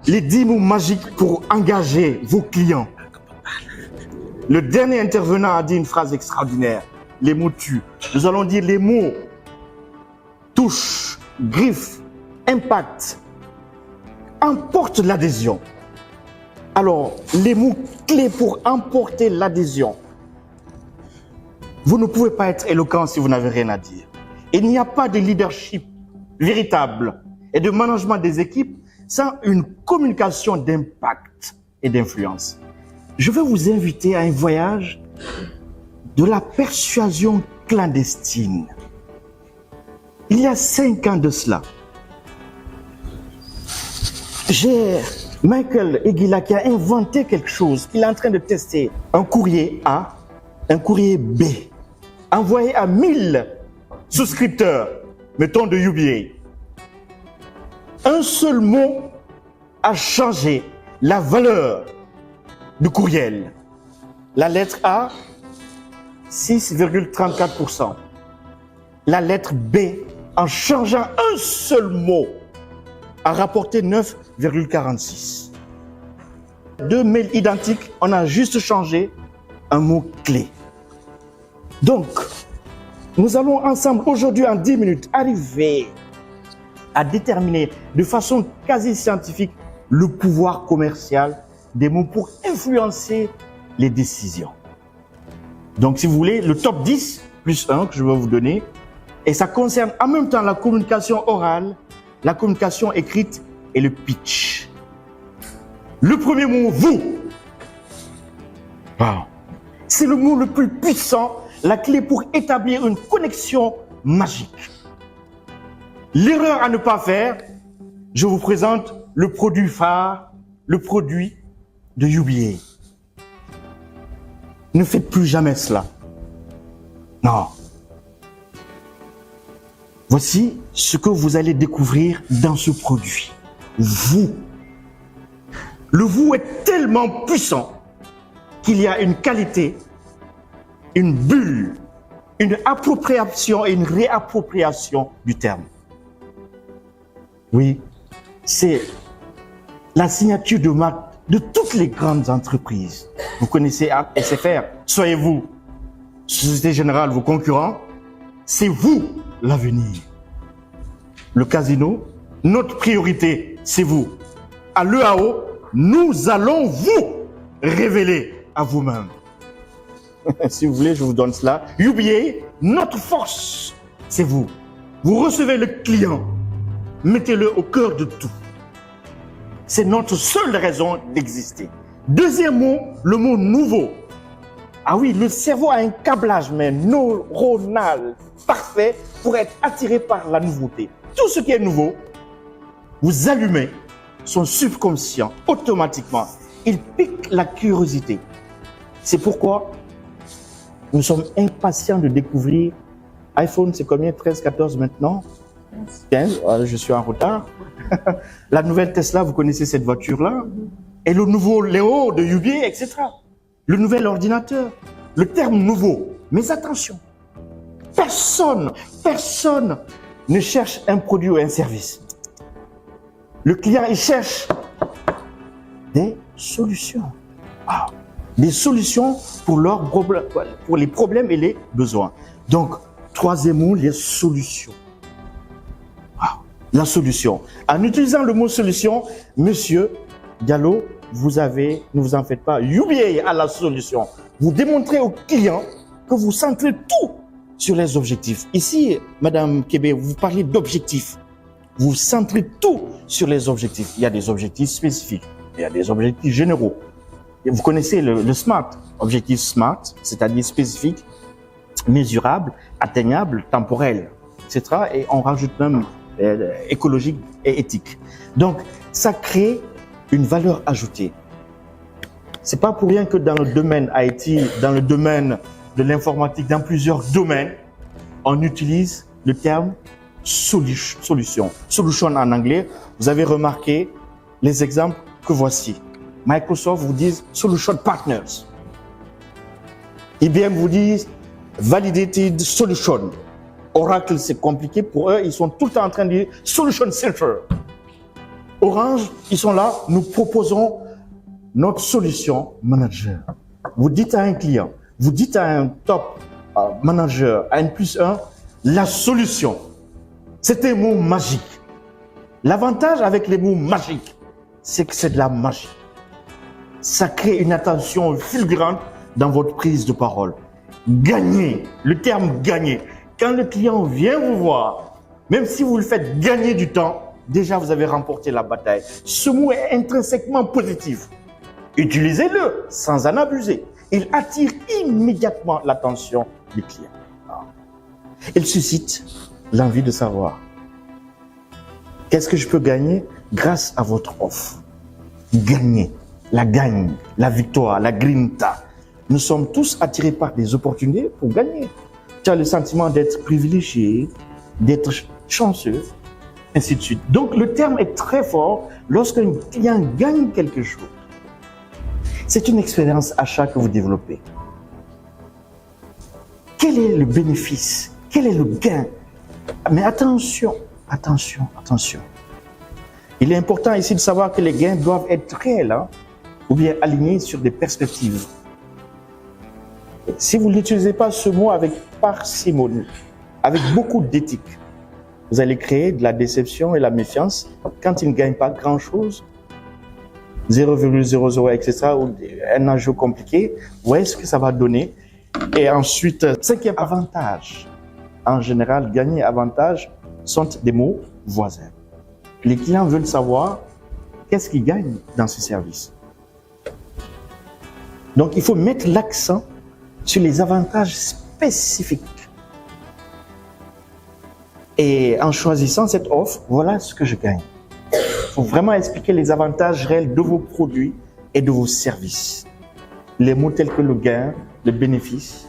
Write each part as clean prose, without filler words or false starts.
les 10 mots magiques pour engager vos clients. Le dernier intervenant a dit une phrase extraordinaire. Les mots tuent. Nous allons dire les mots touche, griffe, impact, emporte l'adhésion. Alors, les mots clés pour emporter l'adhésion. Vous ne pouvez pas être éloquent si vous n'avez rien à dire. Il n'y a pas de leadership véritable et de management des équipes sans une communication d'impact et d'influence. Je vais vous inviter à un voyage de la persuasion clandestine. Il y a 5 ans de cela, j'ai Michael Eguila qui a inventé quelque chose qu'il est en train de tester. Un courrier A, un courrier B, envoyé à 1000 souscripteurs, mettons de UBA. Un seul mot a changé la valeur du courriel. La lettre A, 6,34%. La lettre B, en changeant un seul mot, a rapporté 9,46. 2 mails identiques, on a juste changé un mot clé. Donc, nous allons ensemble aujourd'hui en 10 minutes arriver à déterminer de façon quasi scientifique le pouvoir commercial des mots pour influencer les décisions. Donc, si vous voulez, le top 10 plus 1 que je vais vous donner, et ça concerne en même temps la communication orale, la communication écrite et le pitch. Le premier mot, vous. Wow. C'est le mot le plus puissant, la clé pour établir une connexion magique. L'erreur à ne pas faire, je vous présente le produit phare, le produit de UBA. Ne faites plus jamais cela. Non. Voici ce que vous allez découvrir dans ce produit. Vous. Le vous est tellement puissant qu'il y a une qualité, une bulle, une appropriation et une réappropriation du terme. Oui, c'est la signature de marque de toutes les grandes entreprises. Vous connaissez SFR, soyez-vous, Société Générale, vos concurrents, c'est vous l'avenir. Le casino, notre priorité, c'est vous. À l'EAO, nous allons vous révéler à vous-même. Si vous voulez, je vous donne cela. UBA, notre force, c'est vous. Vous recevez le client, mettez-le au cœur de tout. C'est notre seule raison d'exister. Deuxième mot, le mot nouveau. Ah oui, le cerveau a un câblage neuronal parfait pour être attiré par la nouveauté. Tout ce qui est nouveau, vous allumez son subconscient automatiquement. Il pique la curiosité. C'est pourquoi nous sommes impatients de découvrir. iPhone, c'est combien? 13, 14 maintenant? 15, je suis en retard. La nouvelle Tesla, vous connaissez cette voiture-là? Et le nouveau Léo de UBA, etc. Le nouvel ordinateur. Le terme nouveau. Mais attention, personne ne cherche un produit ou un service. Le client, il cherche des solutions. Ah, des solutions pour les problèmes et les besoins. Donc, troisième mot, les solutions. Ah, la solution. En utilisant le mot solution, monsieur Diallo, ne vous en faites pas, UBA a la solution. Vous démontrez au client que vous centrez tout sur les objectifs. Ici, Madame Kébé, vous parlez d'objectifs. Vous centrez tout sur les objectifs. Il y a des objectifs spécifiques, il y a des objectifs généraux. Et vous connaissez le SMART, objectif SMART, c'est-à-dire spécifique, mesurable, atteignable, temporel, etc. Et on rajoute même écologique et éthique. Donc, ça crée une valeur ajoutée. C'est pas pour rien que dans le domaine IT, dans le domaine de l'informatique, dans plusieurs domaines, on utilise le terme solution. Solution en anglais. Vous avez remarqué les exemples que voici. Microsoft vous dit Solution Partners. IBM vous dit Validated Solution. Oracle, c'est compliqué pour eux. Ils sont tout le temps en train de dire Solution Center. Orange, ils sont là, nous proposons notre solution manager. Vous dites à un client, vous dites à un top manager, à N+1, la solution. C'est un mot magique. L'avantage avec les mots magiques, c'est que c'est de la magie. Ça crée une attention fulgurante dans votre prise de parole. Gagner, le terme gagner. Quand le client vient vous voir, même si vous le faites gagner du temps, déjà vous avez remporté la bataille. Ce mot est intrinsèquement positif. Utilisez-le sans en abuser. Il attire immédiatement l'attention du client. Il suscite l'envie de savoir qu'est-ce que je peux gagner grâce à votre offre. Gagner, la gagne, la victoire, la grinta. Nous sommes tous attirés par des opportunités pour gagner. Tu as le sentiment d'être privilégié, d'être chanceux, ainsi de suite. Donc le terme est très fort lorsqu'un client gagne quelque chose. C'est une expérience achat que vous développez. Quel est le bénéfice? Quel est le gain? Mais attention, attention, attention. Il est important ici de savoir que les gains doivent être réels, ou bien alignés sur des perspectives. Si vous n'utilisez pas ce mot avec parcimonie, avec beaucoup d'éthique, vous allez créer de la déception et la méfiance quand ils ne gagnent pas grand-chose. 0,00, etc., ou un enjeu compliqué, vous voyez ce que ça va donner. Et ensuite, cinquième avantage. En général, gagner avantage sont des mots voisins. Les clients veulent savoir qu'est-ce qu'ils gagnent dans ce service. Donc, il faut mettre l'accent sur les avantages spécifiques. Et en choisissant cette offre, voilà ce que je gagne. Il faut vraiment expliquer les avantages réels de vos produits et de vos services. Les mots tels que le gain, le bénéfice,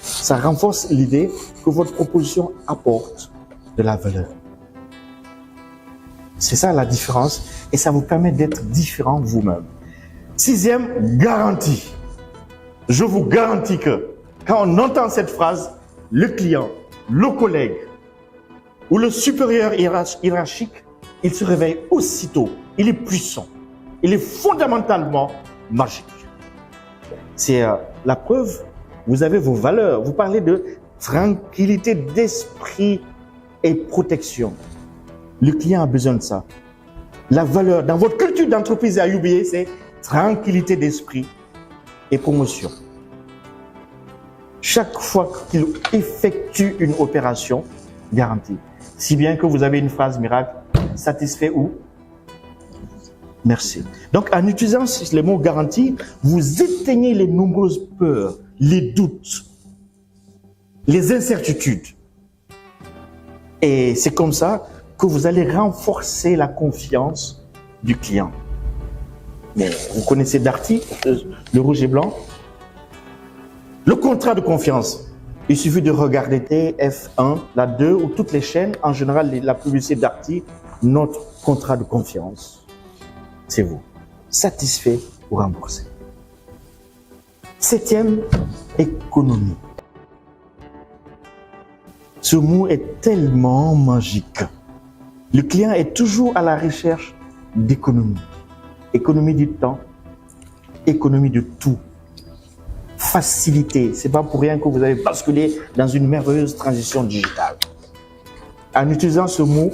ça renforce l'idée que votre proposition apporte de la valeur. C'est ça la différence et ça vous permet d'être différent vous-même. Sixième, garantie. Je vous garantis que quand on entend cette phrase, le client, le collègue ou le supérieur hiérarchique, il se réveille aussitôt. Il est puissant. Il est fondamentalement magique. C'est la preuve. Vous avez vos valeurs. Vous parlez de tranquillité d'esprit et protection. Le client a besoin de ça. La valeur dans votre culture d'entreprise à UBA, c'est tranquillité d'esprit et promotion. Chaque fois qu'il effectue une opération, garantie. Si bien que vous avez une phrase miracle, satisfait ou merci. Donc, en utilisant les mots garantie, vous éteignez les nombreuses peurs, les doutes, les incertitudes. Et c'est comme ça que vous allez renforcer la confiance du client. Mais vous connaissez Darty, le rouge et blanc. Le contrat de confiance. Il suffit de regarder TF1, la 2 ou toutes les chaînes. En général, la publicité Darty, notre contrat de confiance, c'est vous. Satisfait ou remboursé. Septième, économie. Ce mot est tellement magique. Le client est toujours à la recherche d'économie. Économie du temps, économie de tout. Facilité. C'est pas pour rien que vous avez basculé dans une merveilleuse transition digitale. En utilisant ce mot,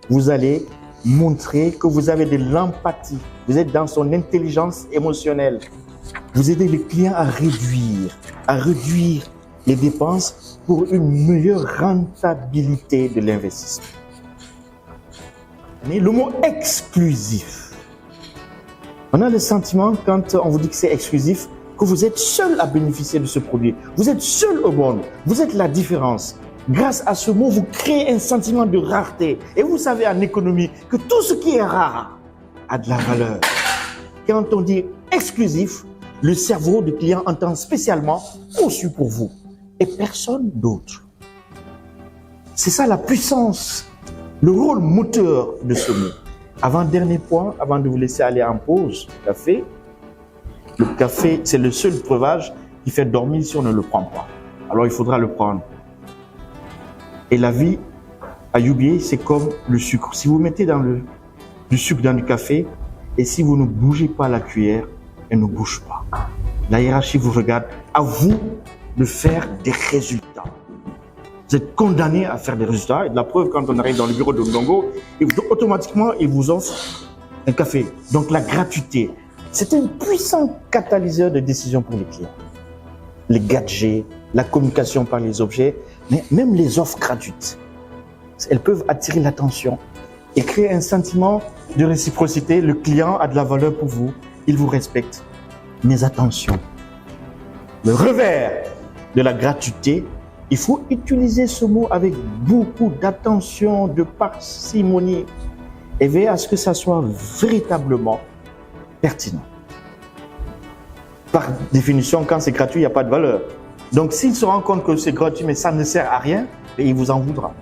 vous allez montrer que vous avez de l'empathie. Vous êtes dans son intelligence émotionnelle. Vous aidez le client à réduire les dépenses pour une meilleure rentabilité de l'investissement. Mais le mot exclusif. On a le sentiment, quand on vous dit que c'est exclusif, que vous êtes seul à bénéficier de ce produit. Vous êtes seul au monde. Vous êtes la différence. Grâce à ce mot, vous créez un sentiment de rareté. Et vous savez en économie que tout ce qui est rare a de la valeur. Quand on dit exclusif, le cerveau du client entend spécialement conçu pour vous et personne d'autre. C'est ça la puissance, le rôle moteur de ce mot. Avant-dernier point, avant de vous laisser aller en pause, café. Le café, c'est le seul breuvage qui fait dormir si on ne le prend pas. Alors il faudra le prendre. Et la vie à UBA, c'est comme le sucre. Si vous mettez dans le du sucre dans du café et si vous ne bougez pas la cuillère, elle ne bouge pas. La hiérarchie vous regarde. À vous de faire des résultats. Vous êtes condamné à faire des résultats. Et de la preuve, quand on arrive dans le bureau de Ndongo, automatiquement, il vous offre un café. Donc la gratuité, c'est un puissant catalyseur de décision pour les clients. Les gadgets, la communication par les objets, mais même les offres gratuites, elles peuvent attirer l'attention et créer un sentiment de réciprocité. Le client a de la valeur pour vous, il vous respecte. Mais attention, le revers de la gratuité, il faut utiliser ce mot avec beaucoup d'attention, de parcimonie et veiller à ce que ça soit véritablement pertinent. Par définition, quand c'est gratuit, il n'y a pas de valeur. Donc, s'il se rend compte que c'est gratuit, mais ça ne sert à rien, il vous en voudra.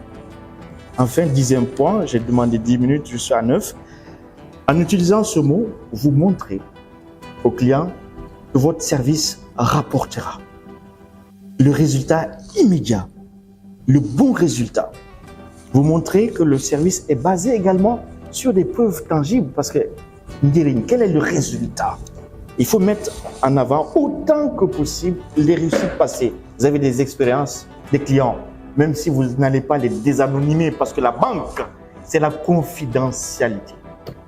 Enfin, 10e point, j'ai demandé 10 minutes, je suis à 9. En utilisant ce mot, vous montrez au client que votre service rapportera. Le résultat immédiat, le bon résultat. Vous montrez que le service est basé également sur des preuves tangibles parce que, Ndiring, quel est le résultat? Il faut mettre en avant autant que possible les réussites passées. Vous avez des expériences, des clients, même si vous n'allez pas les désanonymer parce que la banque, c'est la confidentialité.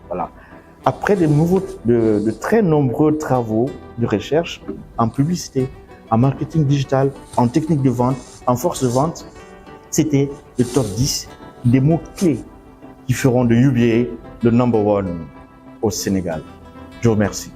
Voilà. Après de très nombreux travaux de recherche en publicité, en marketing digital, en technique de vente, en force de vente, c'était le top 10 des mots-clés qui feront de UBA le number one au Sénégal. Je vous remercie.